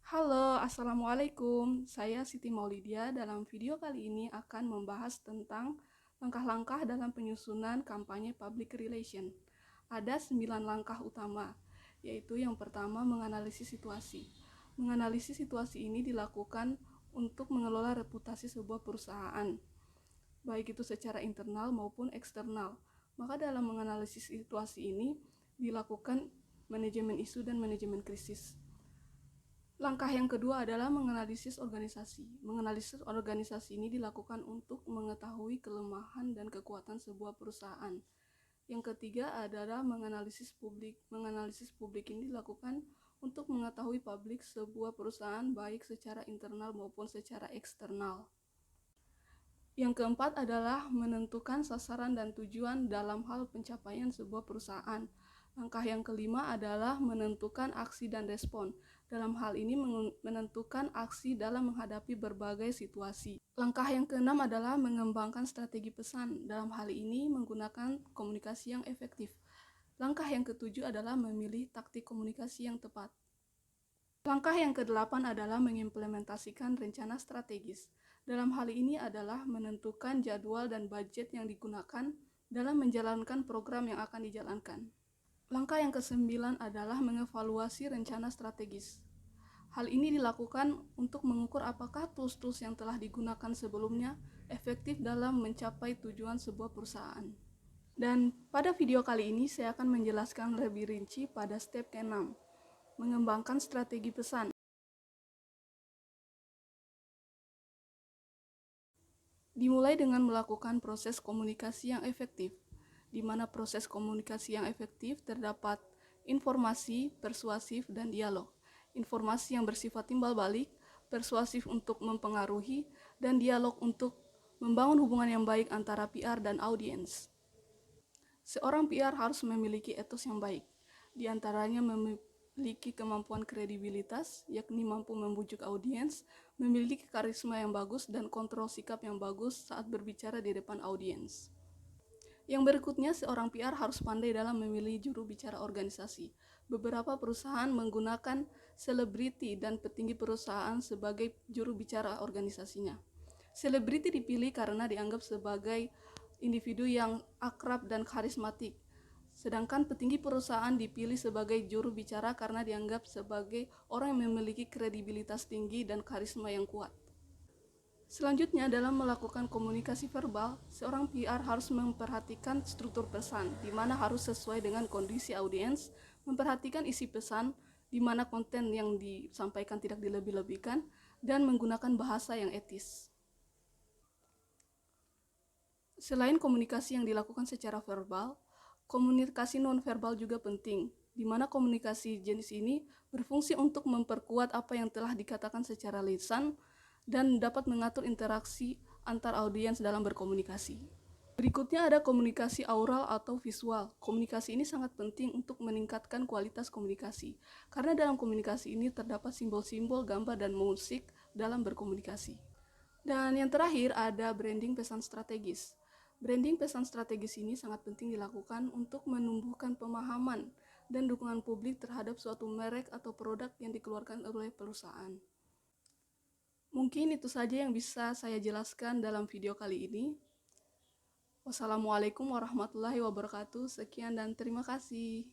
Halo, Assalamualaikum. Saya Siti Maulidia. Dalam video kali ini akan membahas tentang langkah-langkah dalam penyusunan kampanye public relation. Ada 9 langkah utama, yaitu yang pertama menganalisis situasi. Menganalisis situasi ini dilakukan untuk mengelola reputasi sebuah perusahaan, baik itu secara internal maupun eksternal. Maka dalam menganalisis situasi ini dilakukan manajemen isu dan manajemen krisis. Langkah yang kedua adalah menganalisis organisasi. Menganalisis organisasi ini dilakukan untuk mengetahui kelemahan dan kekuatan sebuah perusahaan. Yang ketiga adalah menganalisis publik. Menganalisis publik ini dilakukan untuk mengetahui publik sebuah perusahaan baik secara internal maupun secara eksternal. Yang keempat adalah menentukan sasaran dan tujuan dalam hal pencapaian sebuah perusahaan. Langkah yang kelima adalah menentukan aksi dan respon. Dalam hal ini menentukan aksi dalam menghadapi berbagai situasi. Langkah yang keenam adalah mengembangkan strategi pesan. Dalam hal ini menggunakan komunikasi yang efektif. Langkah yang ketujuh adalah memilih taktik komunikasi yang tepat. Langkah yang kedelapan adalah mengimplementasikan rencana strategis. Dalam hal ini adalah menentukan jadwal dan budget yang digunakan dalam menjalankan program yang akan dijalankan. Langkah yang kesembilan adalah mengevaluasi rencana strategis. Hal ini dilakukan untuk mengukur apakah tools-tools yang telah digunakan sebelumnya efektif dalam mencapai tujuan sebuah perusahaan. Dan pada video kali ini saya akan menjelaskan lebih rinci pada step ke-6, mengembangkan strategi pesan. Dimulai dengan melakukan proses komunikasi yang efektif, di mana proses komunikasi yang efektif terdapat informasi, persuasif, dan dialog. Informasi yang bersifat timbal balik, persuasif untuk mempengaruhi, dan dialog untuk membangun hubungan yang baik antara PR dan audiens. Seorang PR harus memiliki etos yang baik, di antaranya memiliki kemampuan kredibilitas, yakni mampu membujuk audiens, memiliki karisma yang bagus, dan kontrol sikap yang bagus saat berbicara di depan audiens. Yang berikutnya, seorang PR harus pandai dalam memilih juru bicara organisasi. Beberapa perusahaan menggunakan selebriti dan petinggi perusahaan sebagai juru bicara organisasinya. Selebriti dipilih karena dianggap sebagai individu yang akrab dan karismatik. Sedangkan petinggi perusahaan dipilih sebagai juru bicara karena dianggap sebagai orang yang memiliki kredibilitas tinggi dan karisma yang kuat. Selanjutnya, dalam melakukan komunikasi verbal, seorang PR harus memperhatikan struktur pesan, di mana harus sesuai dengan kondisi audiens, memperhatikan isi pesan, di mana konten yang disampaikan tidak dilebih-lebihkan, dan menggunakan bahasa yang etis. Selain komunikasi yang dilakukan secara verbal, komunikasi non-verbal juga penting, di mana komunikasi jenis ini berfungsi untuk memperkuat apa yang telah dikatakan secara lisan, dan dapat mengatur interaksi antar audiens dalam berkomunikasi. Berikutnya ada komunikasi aural atau visual. Komunikasi ini sangat penting untuk meningkatkan kualitas komunikasi, karena dalam komunikasi ini terdapat simbol-simbol, gambar, dan musik dalam berkomunikasi. Dan yang terakhir ada branding pesan strategis. Branding pesan strategis ini sangat penting dilakukan untuk menumbuhkan pemahaman dan dukungan publik terhadap suatu merek atau produk yang dikeluarkan oleh perusahaan. Mungkin itu saja yang bisa saya jelaskan dalam video kali ini. Wassalamualaikum warahmatullahi wabarakatuh. Sekian dan terima kasih.